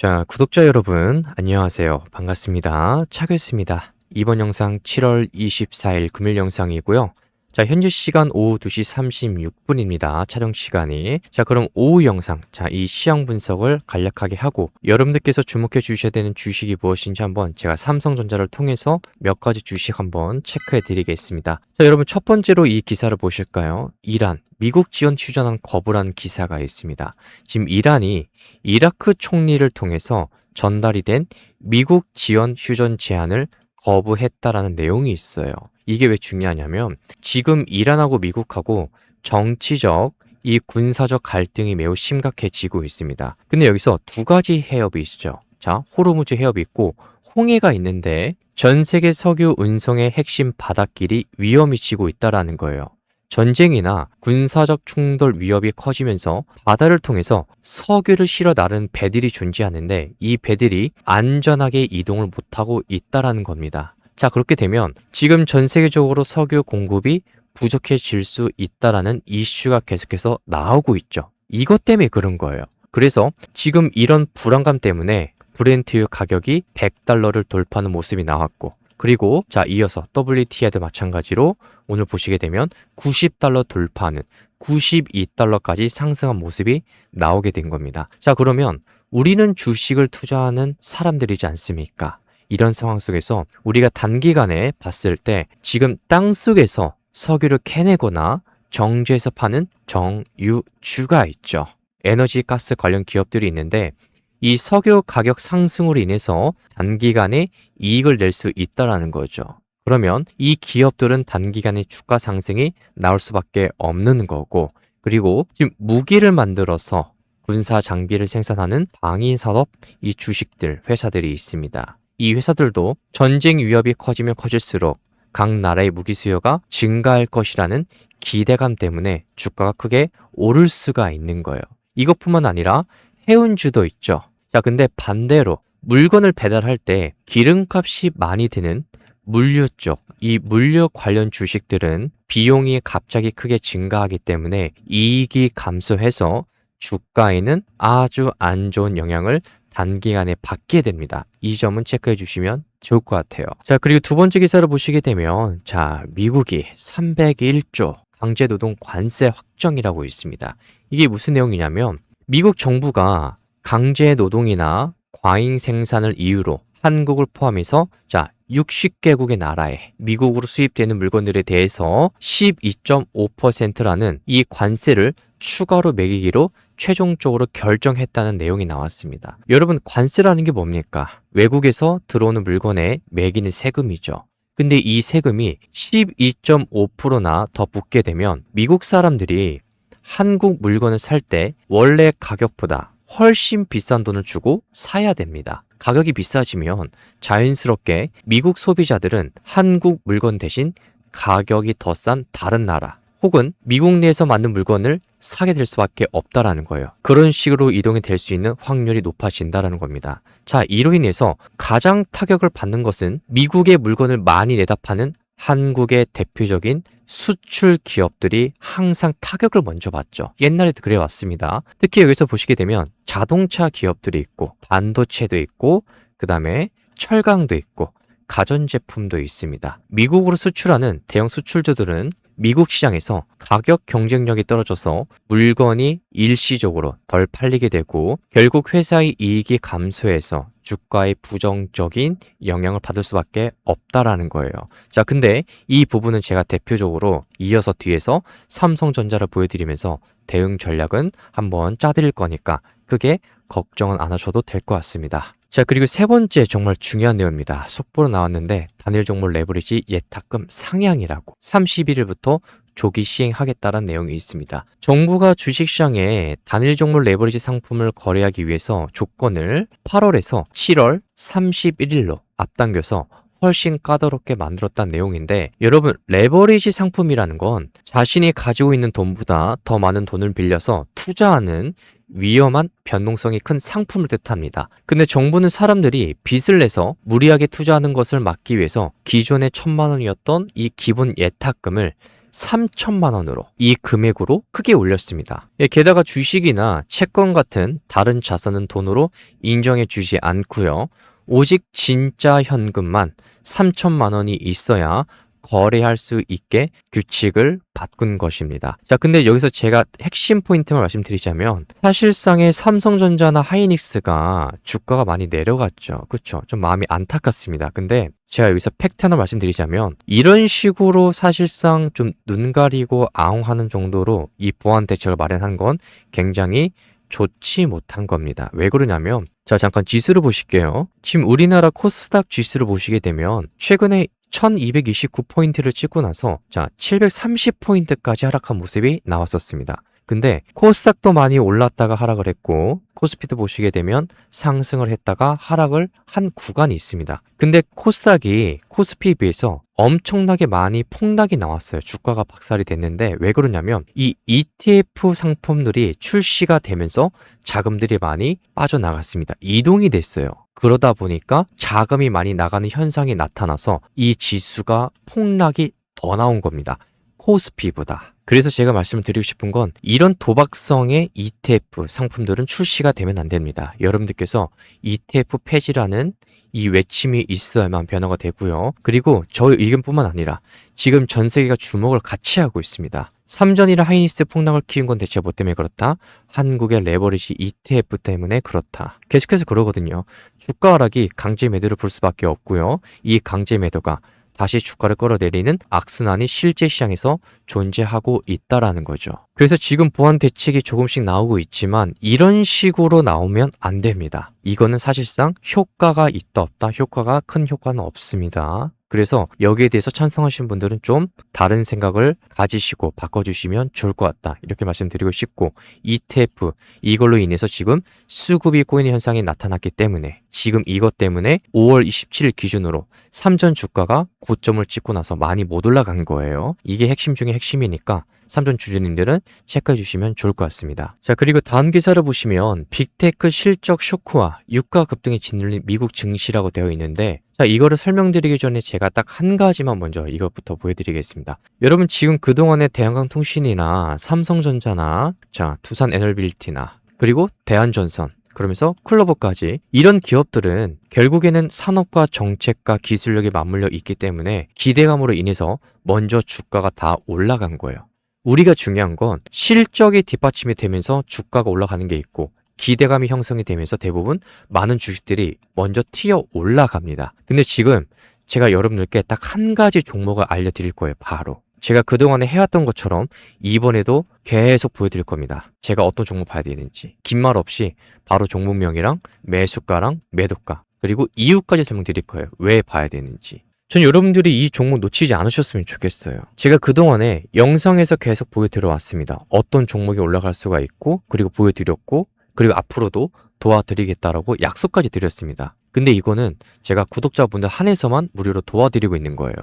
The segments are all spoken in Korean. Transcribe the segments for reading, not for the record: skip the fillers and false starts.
자, 구독자 여러분, 안녕하세요. 반갑습니다. 차교수입니다. 이번 영상 7월 24일 금요일 영상이고요. 자, 현재 시간 오후 2시 36분입니다. 촬영 시간이. 자, 그럼 오후 영상, 자, 이 시황 분석을 간략하게 하고 여러분들께서 주목해 주셔야 되는 주식이 무엇인지 한번 제가 삼성전자를 통해서 몇 가지 주식 한번 체크해 드리겠습니다. 자, 여러분 첫 번째로 이 기사를 보실까요? 이란, 미국 지원 휴전안 거부란 기사가 있습니다. 지금 이란이 이라크 총리를 통해서 전달이 된 미국 지원 휴전 제안을 거부했다라는 내용이 있어요. 이게 왜 중요하냐면 지금 이란하고 미국하고 정치적 이 군사적 갈등이 매우 심각해지고 있습니다. 근데 여기서 두 가지 해협이 있죠. 자, 호르무즈 해협이 있고 홍해가 있는데 전 세계 석유 운송의 핵심 바닷길이 위험해지고 있다라는 거예요. 전쟁이나 군사적 충돌 위협이 커지면서 바다를 통해서 석유를 실어 나르는 배들이 존재하는데 이 배들이 안전하게 이동을 못하고 있다라는 겁니다. 자, 그렇게 되면 지금 전 세계적으로 석유 공급이 부족해질 수 있다라는 이슈가 계속해서 나오고 있죠. 이것 때문에 그런 거예요. 그래서 지금 이런 불안감 때문에 브렌트유 가격이 $100를 돌파하는 모습이 나왔고 그리고 자 이어서 WTI도 마찬가지로 오늘 보시게 되면 $90 돌파하는 92달러까지 상승한 모습이 나오게 된 겁니다. 자, 그러면 우리는 주식을 투자하는 사람들이지 않습니까? 이런 상황 속에서 우리가 단기간에 봤을 때 지금 땅속에서 석유를 캐내거나 정제해서 파는 정유주가 있죠. 에너지 가스 관련 기업들이 있는데 이 석유 가격 상승으로 인해서 단기간에 이익을 낼 수 있다는 거죠. 그러면 이 기업들은 단기간에 주가 상승이 나올 수밖에 없는 거고 그리고 지금 무기를 만들어서 군사 장비를 생산하는 방위산업 이 주식들, 회사들이 있습니다. 이 회사들도 전쟁 위협이 커지면 커질수록 각 나라의 무기 수요가 증가할 것이라는 기대감 때문에 주가가 크게 오를 수가 있는 거예요. 이것뿐만 아니라 해운주도 있죠. 자, 근데 반대로 물건을 배달할 때 기름값이 많이 드는 물류 쪽, 이 물류 관련 주식들은 비용이 갑자기 크게 증가하기 때문에 이익이 감소해서 주가에는 아주 안 좋은 영향을 단기간에 받게 됩니다. 이 점은 체크해 주시면 좋을 것 같아요. 자, 그리고 두 번째 기사를 보시게 되면 자, 미국이 301조 강제노동 관세 확정이라고 있습니다. 이게 무슨 내용이냐면 미국 정부가 강제 노동이나 과잉 생산을 이유로 한국을 포함해서 자 60개국의 나라에 미국으로 수입되는 물건들에 대해서 12.5%라는 이 관세를 추가로 매기기로 최종적으로 결정했다는 내용이 나왔습니다. 여러분, 관세라는 게 뭡니까? 외국에서 들어오는 물건에 매기는 세금이죠. 근데 이 세금이 12.5%나 더 붙게 되면 미국 사람들이 한국 물건을 살 때 원래 가격보다 훨씬 비싼 돈을 주고 사야 됩니다. 가격이 비싸지면 자연스럽게 미국 소비자들은 한국 물건 대신 가격이 더 싼 다른 나라 혹은 미국 내에서 만든 물건을 사게 될 수밖에 없다라는 거예요. 그런 식으로 이동이 될 수 있는 확률이 높아진다라는 겁니다. 자, 이로 인해서 가장 타격을 받는 것은 미국의 물건을 많이 내다 파는 한국의 대표적인 수출 기업들이 항상 타격을 먼저 받죠. 옛날에도 그래 왔습니다. 특히 여기서 보시게 되면 자동차 기업들이 있고 반도체도 있고 그 다음에 철강도 있고 가전제품도 있습니다. 미국으로 수출하는 대형 수출주들은 미국 시장에서 가격 경쟁력이 떨어져서 물건이 일시적으로 덜 팔리게 되고 결국 회사의 이익이 감소해서 주가에 부정적인 영향을 받을 수밖에 없다라는 거예요. 자, 근데 이 부분은 제가 대표적으로 이어서 뒤에서 삼성전자를 보여드리면서 대응 전략은 한번 짜드릴 거니까 크게 걱정은 안 하셔도 될 것 같습니다. 자, 그리고 세 번째 정말 중요한 내용입니다. 속보로 나왔는데 단일 종목 레버리지 예탁금 상향이라고 31일부터 조기 시행하겠다는 내용이 있습니다. 정부가 주식시장에 단일 종목 레버리지 상품을 거래하기 위해서 조건을 8월에서 7월 31일로 앞당겨서 훨씬 까다롭게 만들었다는 내용인데 여러분, 레버리지 상품이라는 건 자신이 가지고 있는 돈보다 더 많은 돈을 빌려서 투자하는 위험한 변동성이 큰 상품을 뜻합니다. 근데 정부는 사람들이 빚을 내서 무리하게 투자하는 것을 막기 위해서 기존의 1,000만 원이었던 이 기본 예탁금을 3천만 원으로 이 금액으로 크게 올렸습니다. 게다가 주식이나 채권 같은 다른 자산은 돈으로 인정해 주지 않고요. 오직 진짜 현금만 3천만 원이 있어야 거래할 수 있게 규칙을 바꾼 것입니다. 자, 근데 여기서 제가 핵심 포인트만 말씀드리자면 사실상의 삼성전자나 하이닉스가 주가가 많이 내려갔죠. 그렇죠? 좀 마음이 안타깝습니다. 근데 제가 여기서 팩트 하나 말씀드리자면 이런 식으로 사실상 좀 눈 가리고 아웅하는 정도로 이 보완 대책을 마련한 건 굉장히 좋지 못한 겁니다. 왜 그러냐면 자, 잠깐 지수를 보실게요. 지금 우리나라 코스닥 지수를 보시게 되면 최근에 1229포인트를 찍고 나서 자 730포인트까지 하락한 모습이 나왔었습니다. 근데 코스닥도 많이 올랐다가 하락을 했고 코스피도 보시게 되면 상승을 했다가 하락을 한 구간이 있습니다. 근데 코스닥이 코스피에 비해서 엄청나게 많이 폭락이 나왔어요. 주가가 박살이 됐는데 왜 그러냐면 이 ETF 상품들이 출시가 되면서 자금들이 많이 빠져나갔습니다. 이동이 됐어요. 그러다 보니까 자금이 많이 나가는 현상이 나타나서 이 지수가 폭락이 더 나온 겁니다. 코스피보다. 그래서 제가 말씀을 드리고 싶은 건 이런 도박성의 ETF 상품들은 출시가 되면 안 됩니다. 여러분들께서 ETF 폐지라는 이 외침이 있어야만 변화가 되고요. 그리고 저 의견뿐만 아니라 지금 전 세계가 주목을 같이 하고 있습니다. 삼전이나 하이닉스 폭락을 키운 건 대체 뭐 때문에 그렇다? 한국의 레버리지 ETF 때문에 그렇다. 계속해서 그러거든요. 주가 하락이 강제 매도를 볼 수밖에 없고요. 이 강제 매도가 다시 주가를 끌어내리는 악순환이 실제 시장에서 존재하고 있다라는 거죠. 그래서 지금 보완 대책이 조금씩 나오고 있지만 이런 식으로 나오면 안 됩니다. 이거는 사실상 효과가 있다 없다, 효과가 큰 효과는 없습니다. 그래서 여기에 대해서 찬성하시는 분들은 좀 다른 생각을 가지시고 바꿔주시면 좋을 것 같다. 이렇게 말씀드리고 싶고 ETF 이걸로 인해서 지금 수급이 꼬이는 현상이 나타났기 때문에 지금 이것 때문에 5월 27일 기준으로 삼전 주가가 고점을 찍고 나서 많이 못 올라간 거예요. 이게 핵심 중에 핵심이니까 삼전 주주님들은 체크해 주시면 좋을 것 같습니다. 자, 그리고 다음 기사를 보시면 빅테크 실적 쇼크와 유가 급등에 짓눌린 미국 증시라고 되어 있는데 자, 이거를 설명드리기 전에 제가 딱 한 가지만 먼저 이것부터 보여드리겠습니다. 여러분 지금 그동안의 대한항통신이나 삼성전자나 자, 두산에너빌리티나 그리고 대한전선 그러면서 클로버까지 이런 기업들은 결국에는 산업과 정책과 기술력이 맞물려 있기 때문에 기대감으로 인해서 먼저 주가가 다 올라간 거예요. 우리가 중요한 건 실적이 뒷받침이 되면서 주가가 올라가는 게 있고 기대감이 형성이 되면서 대부분 많은 주식들이 먼저 튀어 올라갑니다. 근데 지금 제가 여러분들께 딱 한 가지 종목을 알려드릴 거예요. 바로. 제가 그동안에 해왔던 것처럼 이번에도 계속 보여드릴 겁니다. 제가 어떤 종목 봐야 되는지. 긴 말 없이 바로 종목명이랑 매수가랑 매도가 그리고 이유까지 설명드릴 거예요. 왜 봐야 되는지. 전 여러분들이 이 종목 놓치지 않으셨으면 좋겠어요. 제가 그동안에 영상에서 계속 보여드려 왔습니다. 어떤 종목이 올라갈 수가 있고 그리고 보여드렸고 그리고 앞으로도 도와드리겠다라고 약속까지 드렸습니다. 근데 이거는 제가 구독자분들 한해서만 무료로 도와드리고 있는 거예요.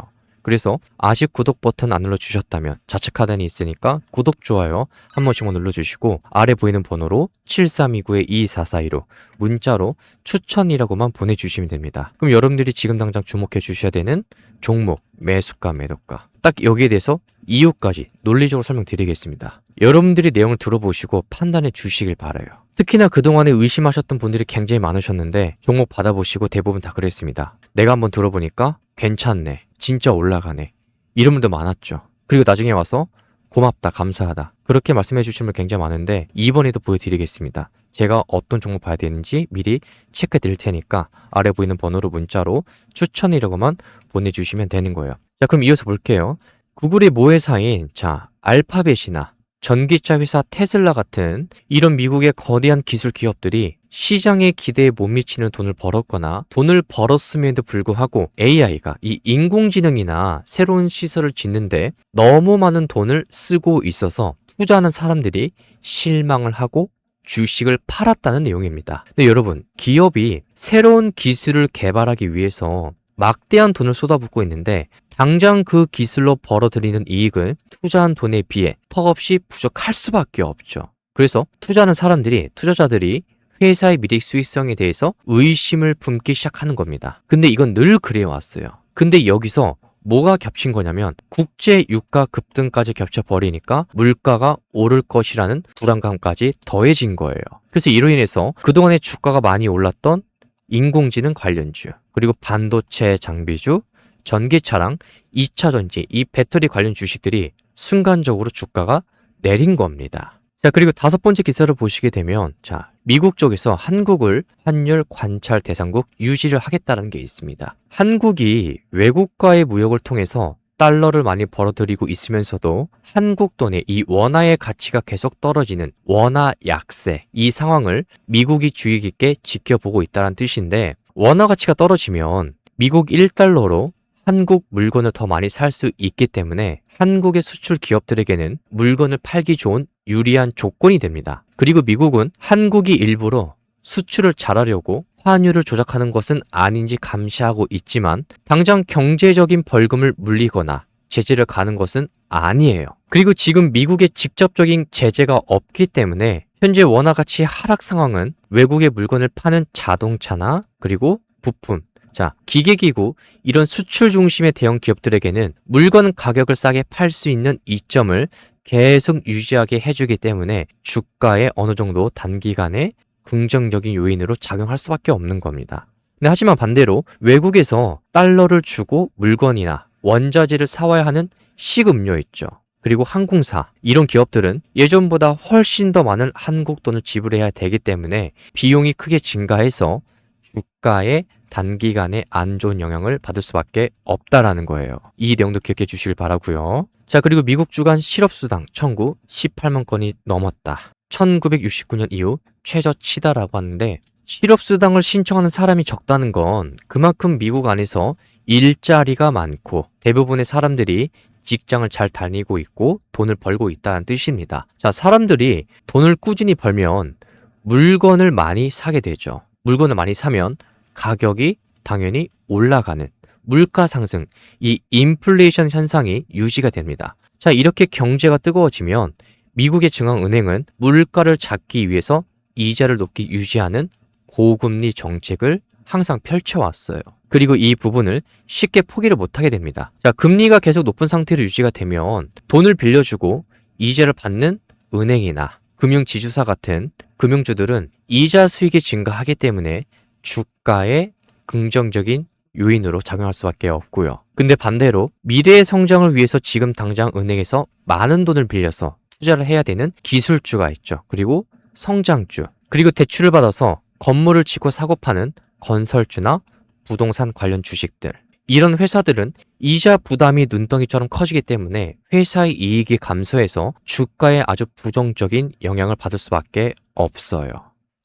그래서 아직 구독 버튼 안 눌러주셨다면 좌측 하단에 있으니까 구독, 좋아요 한 번씩만 눌러주시고 아래 보이는 번호로 7329-2442로 문자로 추천이라고만 보내주시면 됩니다. 그럼 여러분들이 지금 당장 주목해 주셔야 되는 종목, 매수가, 매도가 딱 여기에 대해서 이유까지 논리적으로 설명드리겠습니다. 여러분들이 내용을 들어보시고 판단해 주시길 바라요. 특히나 그동안에 의심하셨던 분들이 굉장히 많으셨는데 종목 받아보시고 대부분 다 그랬습니다. 내가 한번 들어보니까 괜찮네. 진짜 올라가네. 이런 분도 많았죠. 그리고 나중에 와서 고맙다, 감사하다. 그렇게 말씀해 주신 분 굉장히 많은데 이번에도 보여드리겠습니다. 제가 어떤 종목 봐야 되는지 미리 체크해 드릴 테니까 아래 보이는 번호로 문자로 추천이라고만 보내주시면 되는 거예요. 자, 그럼 이어서 볼게요. 구글의 모회사인 자 알파벳이나 전기차 회사 테슬라 같은 이런 미국의 거대한 기술 기업들이 시장의 기대에 못 미치는 돈을 벌었거나 돈을 벌었음에도 불구하고 AI가 이 인공지능이나 새로운 시설을 짓는데 너무 많은 돈을 쓰고 있어서 투자하는 사람들이 실망을 하고 주식을 팔았다는 내용입니다. 근데 여러분, 기업이 새로운 기술을 개발하기 위해서 막대한 돈을 쏟아붓고 있는데 당장 그 기술로 벌어들이는 이익은 투자한 돈에 비해 턱없이 부족할 수밖에 없죠. 그래서 투자하는 사람들이, 투자자들이 회사의 미래 수익성에 대해서 의심을 품기 시작하는 겁니다. 근데 이건 늘 그래왔어요. 근데 여기서 뭐가 겹친 거냐면 국제 유가 급등까지 겹쳐버리니까 물가가 오를 것이라는 불안감까지 더해진 거예요. 그래서 이로 인해서 그동안에 주가가 많이 올랐던 인공지능 관련주, 그리고 반도체 장비주, 전기차랑 2차 전지, 이 배터리 관련 주식들이 순간적으로 주가가 내린 겁니다. 자, 그리고 다섯 번째 기사를 보시게 되면, 자, 미국 쪽에서 한국을 환율 관찰 대상국 유지를 하겠다는 게 있습니다. 한국이 외국과의 무역을 통해서 달러를 많이 벌어들이고 있으면서도 한국 돈의 이 원화의 가치가 계속 떨어지는 원화 약세, 이 상황을 미국이 주의 깊게 지켜보고 있다는 뜻인데, 원화 가치가 떨어지면 미국 1달러로 한국 물건을 더 많이 살 수 있기 때문에 한국의 수출 기업들에게는 물건을 팔기 좋은 유리한 조건이 됩니다. 그리고 미국은 한국이 일부러 수출을 잘하려고 환율을 조작하는 것은 아닌지 감시하고 있지만 당장 경제적인 벌금을 물리거나 제재를 가는 것은 아니에요. 그리고 지금 미국의 직접적인 제재가 없기 때문에 현재 원화 가치 하락 상황은 외국의 물건을 파는 자동차나 그리고 부품, 자, 기계기구, 이런 수출 중심의 대형 기업들에게는 물건 가격을 싸게 팔 수 있는 이점을 계속 유지하게 해주기 때문에 주가에 어느 정도 단기간에 긍정적인 요인으로 작용할 수밖에 없는 겁니다. 근데 하지만 반대로 외국에서 달러를 주고 물건이나 원자재를 사와야 하는 식음료 있죠. 그리고 항공사, 이런 기업들은 예전보다 훨씬 더 많은 한국 돈을 지불해야 되기 때문에 비용이 크게 증가해서 주가에 단기간에 안 좋은 영향을 받을 수밖에 없다라는 거예요. 이 내용도 기억해 주시길 바라고요. 자, 그리고 미국 주간 실업수당 청구 18만 건이 넘었다. 1969년 이후 최저치다라고 하는데, 실업수당을 신청하는 사람이 적다는 건 그만큼 미국 안에서 일자리가 많고 대부분의 사람들이 직장을 잘 다니고 있고 돈을 벌고 있다는 뜻입니다. 자, 사람들이 돈을 꾸준히 벌면 물건을 많이 사게 되죠. 물건을 많이 사면 가격이 당연히 올라가는 물가 상승, 이 인플레이션 현상이 유지가 됩니다. 자, 이렇게 경제가 뜨거워지면 미국의 중앙은행은 물가를 잡기 위해서 이자를 높게 유지하는 고금리 정책을 항상 펼쳐왔어요. 그리고 이 부분을 쉽게 포기를 못하게 됩니다. 자, 금리가 계속 높은 상태로 유지가 되면 돈을 빌려주고 이자를 받는 은행이나 금융지주사 같은 금융주들은 이자 수익이 증가하기 때문에 주가에 긍정적인 요인으로 작용할 수밖에 없고요. 근데 반대로 미래의 성장을 위해서 지금 당장 은행에서 많은 돈을 빌려서 투자를 해야 되는 기술주가 있죠. 그리고 성장주, 그리고 대출을 받아서 건물을 짓고 사고 파는 건설주나 부동산 관련 주식들, 이런 회사들은 이자 부담이 눈덩이처럼 커지기 때문에 회사의 이익이 감소해서 주가에 아주 부정적인 영향을 받을 수밖에 없어요.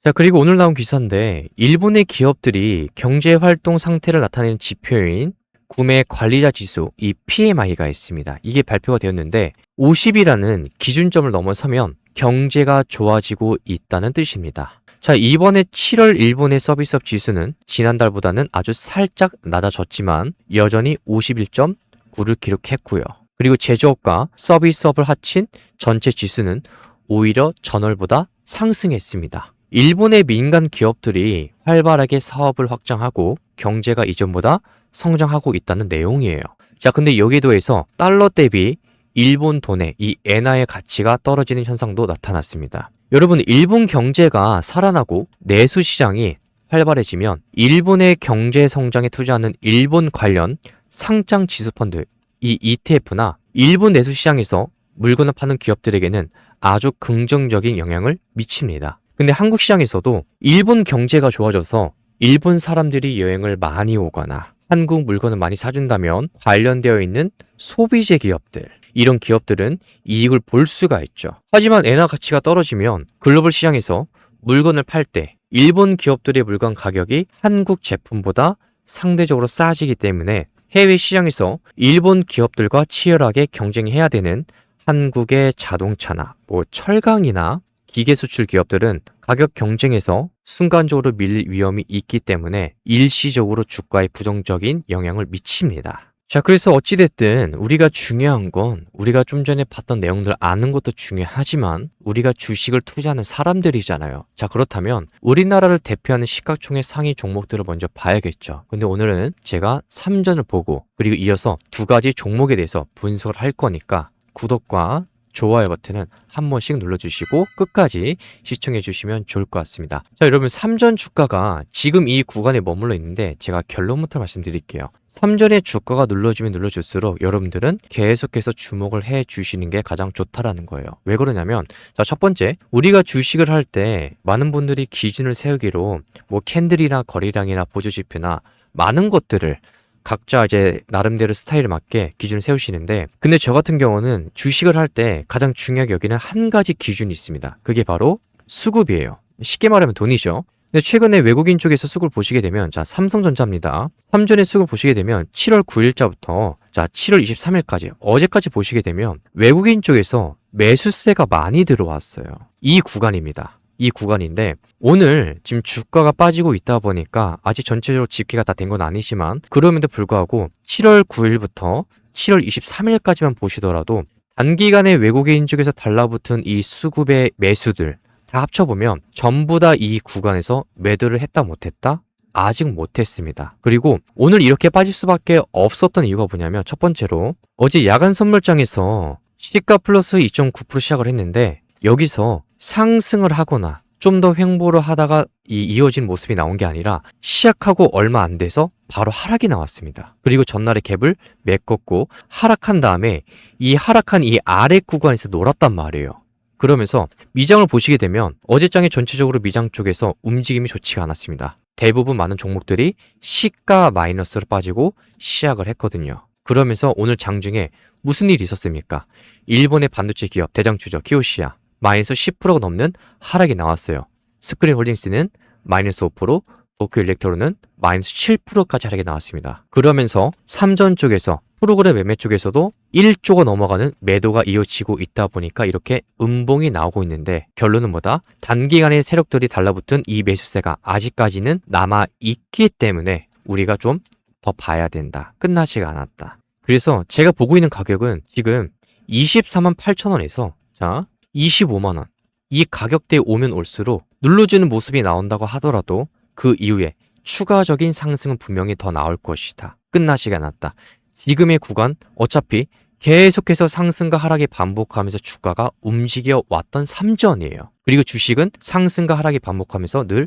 자, 그리고 오늘 나온 기사인데, 일본의 기업들이 경제활동 상태를 나타내는 지표인 구매 관리자 지수, 이 PMI가 있습니다. 이게 발표가 되었는데 50이라는 기준점을 넘어서면 경제가 좋아지고 있다는 뜻입니다. 자, 이번에 7월 일본의 서비스업 지수는 지난달보다는 아주 살짝 낮아졌지만 여전히 51.9를 기록했고요. 그리고 제조업과 서비스업을 합친 전체 지수는 오히려 전월보다 상승했습니다. 일본의 민간 기업들이 활발하게 사업을 확장하고 경제가 이전보다 성장하고 있다는 내용이에요. 자, 근데 여기에 더해서 달러 대비 일본 돈의 이 엔화의 가치가 떨어지는 현상도 나타났습니다. 여러분, 일본 경제가 살아나고 내수 시장이 활발해지면 일본의 경제 성장에 투자하는 일본 관련 상장 지수 펀드, 이 ETF나 일본 내수 시장에서 물건을 파는 기업들에게는 아주 긍정적인 영향을 미칩니다. 근데 한국 시장에서도 일본 경제가 좋아져서 일본 사람들이 여행을 많이 오거나 한국 물건을 많이 사준다면 관련되어 있는 소비재 기업들, 이런 기업들은 이익을 볼 수가 있죠. 하지만 엔화 가치가 떨어지면 글로벌 시장에서 물건을 팔 때 일본 기업들의 물건 가격이 한국 제품보다 상대적으로 싸지기 때문에 해외 시장에서 일본 기업들과 치열하게 경쟁해야 되는 한국의 자동차나 철강이나 기계 수출 기업들은 가격 경쟁에서 순간적으로 밀릴 위험이 있기 때문에 일시적으로 주가에 부정적인 영향을 미칩니다. 자, 그래서 어찌됐든 우리가 중요한 건 우리가 좀 전에 봤던 내용들 아는 것도 중요하지만 우리가 주식을 투자하는 사람들이잖아요. 자, 그렇다면 우리나라를 대표하는 시가총액 상위 종목들을 먼저 봐야겠죠. 근데 오늘은 제가 3전을 보고 그리고 이어서 두 가지 종목에 대해서 분석을 할 거니까 구독과 좋아요 버튼은 한 번씩 눌러주시고 끝까지 시청해 주시면 좋을 것 같습니다. 자, 여러분 3전 주가가 지금 이 구간에 머물러 있는데 제가 결론부터 말씀드릴게요. 3전의 주가가 눌러주면 눌러줄수록 여러분들은 계속해서 주목을 해 주시는 게 가장 좋다라는 거예요. 왜 그러냐면 자, 첫 번째 우리가 주식을 할 때 많은 분들이 기준을 세우기로 뭐 캔들이나 거래량이나 보조지표나 많은 것들을 각자 이제 나름대로 스타일에 맞게 기준을 세우시는데 근데 저 같은 경우는 주식을 할 때 가장 중요하게 여기는 한 가지 기준이 있습니다. 그게 바로 수급이에요. 쉽게 말하면 돈이죠. 근데 최근에 외국인 쪽에서 수급을 보시게 되면 자, 삼성전자입니다. 삼전의 수급을 보시게 되면 7월 9일자부터 자, 7월 23일까지 어제까지 보시게 되면 외국인 쪽에서 매수세가 많이 들어왔어요. 이 구간입니다. 이 구간인데 오늘 지금 주가가 빠지고 있다 보니까 아직 전체적으로 집계가 다 된 건 아니지만 그럼에도 불구하고 7월 9일부터 7월 23일까지만 보시더라도 단기간에 외국인 쪽에서 달라붙은 이 수급의 매수들 다 합쳐보면 전부 다 이 구간에서 매도를 했다 못했다? 아직 못했습니다. 그리고 오늘 이렇게 빠질 수밖에 없었던 이유가 뭐냐면 첫 번째로 어제 야간 선물장에서 시가 플러스 2.9% 시작을 했는데 여기서 상승을 하거나 좀 더 횡보를 하다가 이어진 모습이 나온 게 아니라 시작하고 얼마 안 돼서 바로 하락이 나왔습니다. 그리고 전날에 갭을 메꿨고 하락한 다음에 이 하락한 이 아래 구간에서 놀았단 말이에요. 그러면서 미장을 보시게 되면 어제장의 전체적으로 미장 쪽에서 움직임이 좋지가 않았습니다. 대부분 많은 종목들이 시가 마이너스로 빠지고 시작을 했거든요. 그러면서 오늘 장중에 무슨 일이 있었습니까? 일본의 반도체 기업 대장주죠. 키오시아. 마이너스 10%가 넘는 하락이 나왔어요. 스크린홀딩스는 마이너스 5%, 도쿄일렉트론은 마이너스 7%까지 하락이 나왔습니다. 그러면서 삼전 쪽에서 프로그램 매매 쪽에서도 1조가 넘어가는 매도가 이어지고 있다 보니까 이렇게 음봉이 나오고 있는데 결론은 뭐다? 단기간에 세력들이 달라붙은 이 매수세가 아직까지는 남아있기 때문에 우리가 좀 더 봐야 된다. 끝나지가 않았다. 그래서 제가 보고 있는 가격은 지금 24만 8천 원에서 자 25만 원. 이 가격대에 오면 올수록 눌러주는 모습이 나온다고 하더라도 그 이후에 추가적인 상승은 분명히 더 나올 것이다. 끝나지가 않았다. 지금의 구간 어차피 계속해서 상승과 하락이 반복하면서 주가가 움직여 왔던 3전이에요. 그리고 주식은 상승과 하락이 반복하면서 늘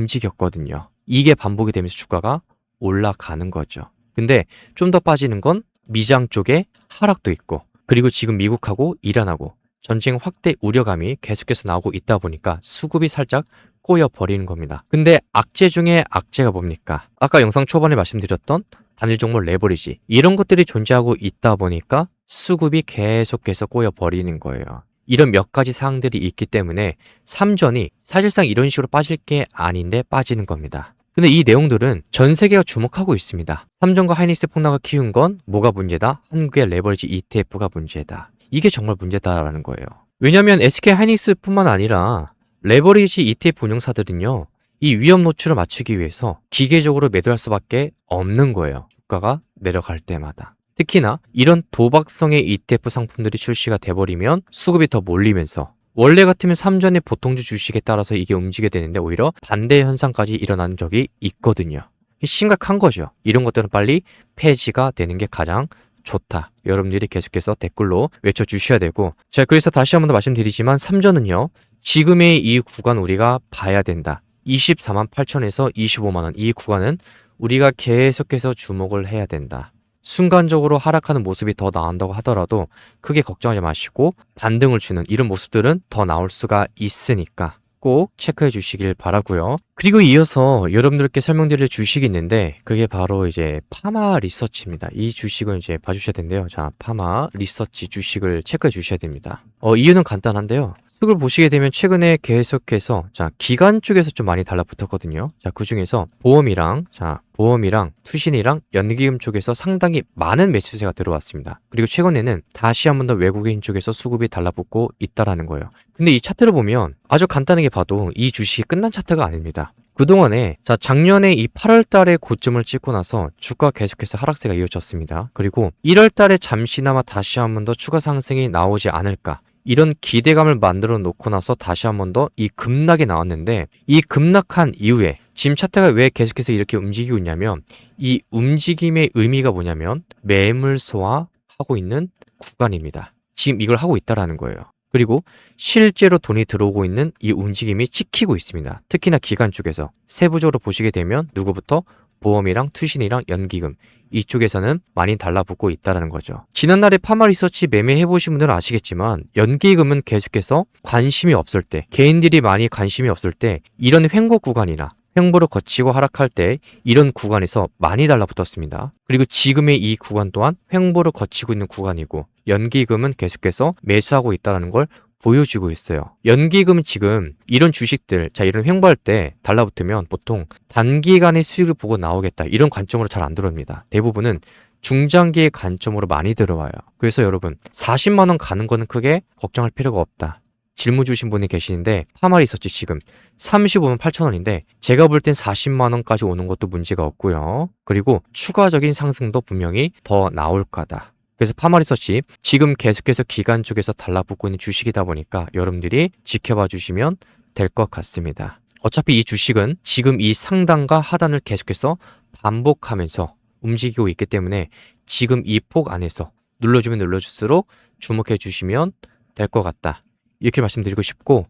움직였거든요. 이게 반복이 되면서 주가가 올라가는 거죠. 근데 좀 더 빠지는 건 미장 쪽에 하락도 있고 그리고 지금 미국하고 이란하고 전쟁 확대 우려감이 계속해서 나오고 있다 보니까 수급이 살짝 꼬여버리는 겁니다. 근데 악재 중에 악재가 뭡니까? 아까 영상 초반에 말씀드렸던 단일 종목 레버리지 이런 것들이 존재하고 있다 보니까 수급이 계속해서 꼬여버리는 거예요. 이런 몇 가지 사항들이 있기 때문에 삼전이 사실상 이런 식으로 빠질 게 아닌데 빠지는 겁니다. 근데 이 내용들은 전 세계가 주목하고 있습니다. 삼전과 하이닉스 폭락을 키운 건 뭐가 문제다? 한국의 레버리지 ETF가 문제다. 이게 정말 문제다라는 거예요. 왜냐하면 SK 하이닉스뿐만 아니라 레버리지 ETF 운용사들은요. 이 위험 노출을 맞추기 위해서 기계적으로 매도할 수밖에 없는 거예요. 주가가 내려갈 때마다. 특히나 이런 도박성의 ETF 상품들이 출시가 돼버리면 수급이 더 몰리면서 원래 같으면 삼전의 보통주 주식에 따라서 이게 움직여야 되는데 오히려 반대 현상까지 일어난 적이 있거든요. 심각한 거죠. 이런 것들은 빨리 폐지가 되는 게 가장 좋다. 여러분들이 계속해서 댓글로 외쳐주셔야 되고 자 그래서 다시 한 번 더 말씀드리지만 삼전은요. 지금의 이 구간 우리가 봐야 된다. 24만 8천에서 25만 원 이 구간은 우리가 계속해서 주목을 해야 된다. 순간적으로 하락하는 모습이 더 나온다고 하더라도 크게 걱정하지 마시고 반등을 주는 이런 모습들은 더 나올 수가 있으니까 꼭 체크해 주시길 바라고요. 그리고 이어서 여러분들께 설명드릴 주식이 있는데 그게 바로 이제 파마 리서치입니다. 이 주식은 이제 봐주셔야 되는데요. 자, 파마 리서치 주식을 체크해 주셔야 됩니다. 이유는 간단한데요. 수급을 보시게 되면 최근에 계속해서 자 기관 쪽에서 좀 많이 달라붙었거든요. 자 그중에서 보험이랑 투신이랑 연기금 쪽에서 상당히 많은 매수세가 들어왔습니다. 그리고 최근에는 다시 한 번 더 외국인 쪽에서 수급이 달라붙고 있다라는 거예요. 근데 이 차트를 보면 아주 간단하게 봐도 이 주식이 끝난 차트가 아닙니다. 그동안에 작년에 이 8월 달에 고점을 찍고 나서 주가 계속해서 하락세가 이어졌습니다. 그리고 1월 달에 잠시나마 다시 한 번 더 추가 상승이 나오지 않을까, 이런 기대감을 만들어 놓고 나서 다시 한 번 더 이 급락이 나왔는데, 이 급락한 이후에 지금 차트가 왜 계속해서 이렇게 움직이고 있냐면, 이 움직임의 의미가 뭐냐면 매물 소화하고 있는 구간입니다. 지금 이걸 하고 있다라는 거예요. 그리고 실제로 돈이 들어오고 있는 이 움직임이 찍히고 있습니다. 특히나 기관 쪽에서 세부적으로 보시게 되면 누구부터 보험이랑 투신이랑 연기금, 이쪽에서는 많이 달라붙고 있다는 거죠. 지난날에 파마리서치 매매해보신 분들은 아시겠지만 연기금은 계속해서 관심이 없을 때, 개인들이 많이 관심이 없을 때, 이런 횡보 구간이나 횡보를 거치고 하락할 때 이런 구간에서 많이 달라붙었습니다. 그리고 지금의 이 구간 또한 횡보를 거치고 있는 구간이고, 연기금은 계속해서 매수하고 있다는 걸 보여주고 있어요. 연기금은 지금 이런 주식들, 이런 횡보할 때 달라붙으면 보통 단기간의 수익을 보고 나오겠다, 이런 관점으로 잘 안 들어옵니다. 대부분은 중장기의 관점으로 많이 들어와요. 그래서 여러분, 40만 원 가는 거는 크게 걱정할 필요가 없다. 질문 주신 분이 계시는데 파마리서치 지금 35만 8천 원인데 제가 볼 땐 40만 원까지 오는 것도 문제가 없고요. 그리고 추가적인 상승도 분명히 더 나올 거다. 그래서 파마리서치 지금 계속해서 기관 쪽에서 달라붙고 있는 주식이다 보니까 여러분들이 지켜봐 주시면 될 것 같습니다. 어차피 이 주식은 지금 이 상단과 하단을 계속해서 반복하면서 움직이고 있기 때문에 지금 이 폭 안에서 눌러주면 눌러줄수록 주목해 주시면 될 것 같다, 이렇게 말씀드리고 싶고,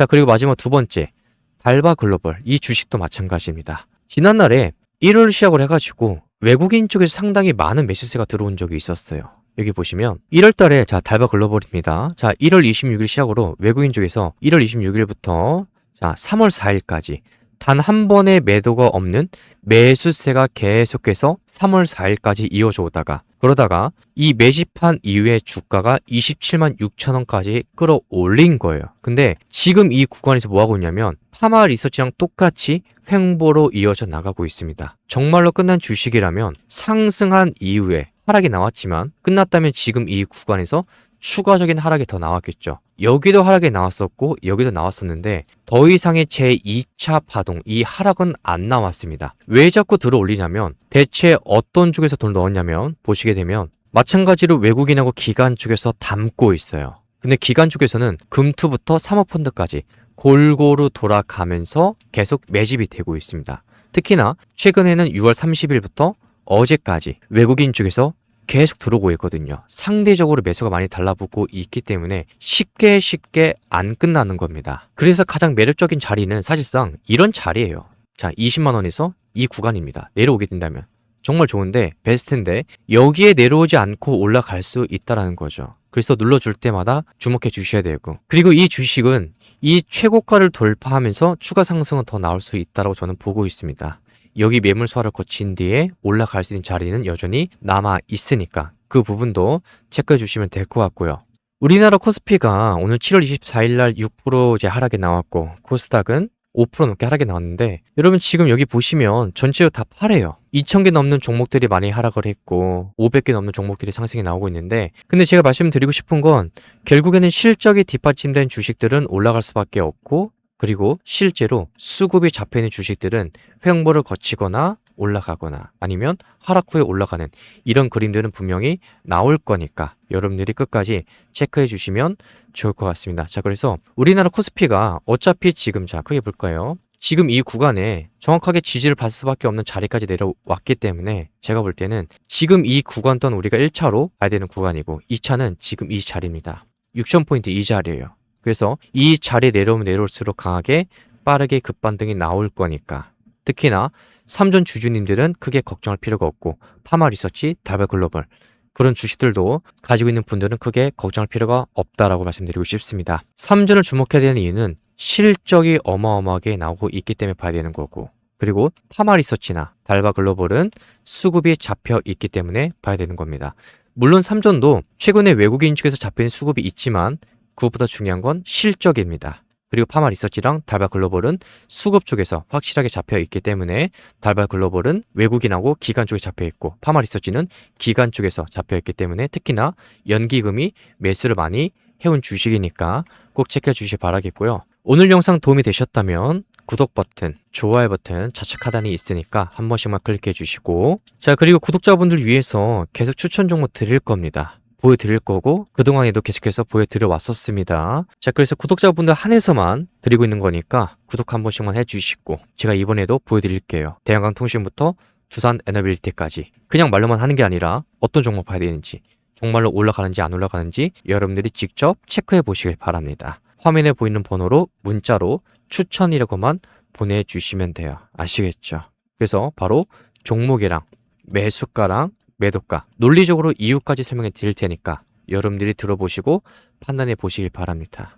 그리고 마지막 두 번째, 달바글로벌, 이 주식도 마찬가지입니다. 지난날에 1월 시작을 해가지고 외국인 쪽에서 상당히 많은 매수세가 들어온 적이 있었어요. 여기 보시면 1월 달에 달바글로벌입니다. 1월 26일 시작으로 외국인 쪽에서 1월 26일부터 3월 4일까지 단 한 번의 매도가 없는 매수세가 계속해서 3월 4일까지 이어져 오다가, 그러다가 이 매집한 이후에 주가가 27만 6천 원까지 끌어올린 거예요. 근데 지금 이 구간에서 뭐 하고 있냐면 파마리서치랑 똑같이 횡보로 이어져 나가고 있습니다. 정말로 끝난 주식이라면 상승한 이후에 하락이 나왔지만, 끝났다면 지금 이 구간에서 추가적인 하락이 더 나왔겠죠. 여기도 하락이 나왔었고 여기도 나왔었는데 더 이상의 제2차 파동, 이 하락은 안 나왔습니다. 왜 자꾸 들어 올리냐면, 대체 어떤 쪽에서 돈을 넣었냐면, 보시게 되면 마찬가지로 외국인하고 기관 쪽에서 담고 있어요. 근데 기관 쪽에서는 금투부터 사모펀드까지 골고루 돌아가면서 계속 매집이 되고 있습니다. 특히나 최근에는 6월 30일부터 어제까지 외국인 쪽에서 계속 들어오고 있거든요. 상대적으로 매수가 많이 달라붙고 있기 때문에 쉽게 안 끝나는 겁니다. 그래서 가장 매력적인 자리는 사실상 이런 자리예요. 20만 원에서 이 구간입니다. 내려오게 된다면 정말 좋은데, 베스트인데 여기에 내려오지 않고 올라갈 수 있다는 거죠. 그래서 눌러줄 때마다 주목해 주셔야 되고, 그리고 이 주식은 이 최고가를 돌파하면서 추가 상승은 더 나올 수 있다고 저는 보고 있습니다. 여기 매물 소화를 거친 뒤에 올라갈 수 있는 자리는 여전히 남아 있으니까 그 부분도 체크해 주시면 될 것 같고요. 우리나라 코스피가 오늘 7월 24일 날 6% 이제 하락이 나왔고, 코스닥은 5% 넘게 하락이 나왔는데, 여러분 지금 여기 보시면 전체로 다 파래요. 2,000개 넘는 종목들이 많이 하락을 했고 500개 넘는 종목들이 상승이 나오고 있는데, 근데 제가 말씀드리고 싶은 건 결국에는 실적이 뒷받침된 주식들은 올라갈 수밖에 없고, 그리고 실제로 수급이 잡혀있는 주식들은 횡보를 거치거나 올라가거나 아니면 하락 후에 올라가는 이런 그림들은 분명히 나올 거니까 여러분들이 끝까지 체크해 주시면 좋을 것 같습니다. 그래서 우리나라 코스피가 어차피 지금 크게 볼까요? 지금 이 구간에 정확하게 지지를 받을 수밖에 없는 자리까지 내려왔기 때문에 제가 볼 때는 지금 이 구간 또한 우리가 1차로 가야 되는 구간이고, 2차는 지금 이 자리입니다. 6,000포인트 이 자리예요. 그래서 이 자리에 내려오면 내려올수록 강하게 빠르게 급반등이 나올 거니까, 특히나 3전 주주님들은 크게 걱정할 필요가 없고, 파마리서치, 달바글로벌 그런 주식들도 가지고 있는 분들은 크게 걱정할 필요가 없다라고 말씀드리고 싶습니다. 3전을 주목해야 되는 이유는 실적이 어마어마하게 나오고 있기 때문에 봐야 되는 거고, 그리고 파마리서치나 달바글로벌은 수급이 잡혀 있기 때문에 봐야 되는 겁니다. 물론 3전도 최근에 외국인 측에서 잡힌 수급이 있지만 그것보다 중요한 건 실적입니다. 그리고 파마리서치랑 달바글로벌은 수급 쪽에서 확실하게 잡혀 있기 때문에 달바글로벌은 외국인하고 기관 쪽에 잡혀 있고, 파마리서치는 기관 쪽에서 잡혀 있기 때문에 특히나 연기금이 매수를 많이 해온 주식이니까 꼭 체크해 주시기 바라겠고요. 오늘 영상 도움이 되셨다면 구독 버튼, 좋아요 버튼 좌측 하단에 있으니까 한 번씩만 클릭해 주시고, 자, 그리고 구독자분들 위해서 계속 추천 종목 드릴 겁니다. 보여드릴 거고 그동안에도 계속해서 보여드려 왔었습니다. 자, 그래서 구독자분들 한해서만 드리고 있는 거니까 구독 한 번씩만 해주시고, 제가 이번에도 보여드릴게요. 대한강통신부터 두산 에너빌리티까지 그냥 말로만 하는 게 아니라 어떤 종목 봐야 되는지, 정말로 올라가는지 안 올라가는지 여러분들이 직접 체크해 보시길 바랍니다. 화면에 보이는 번호로 문자로 추천이라고만 보내주시면 돼요. 아시겠죠? 그래서 바로 종목이랑 매수가랑 매도가, 논리적으로 이유까지 설명해 드릴 테니까 여러분들이 들어보시고 판단해 보시길 바랍니다.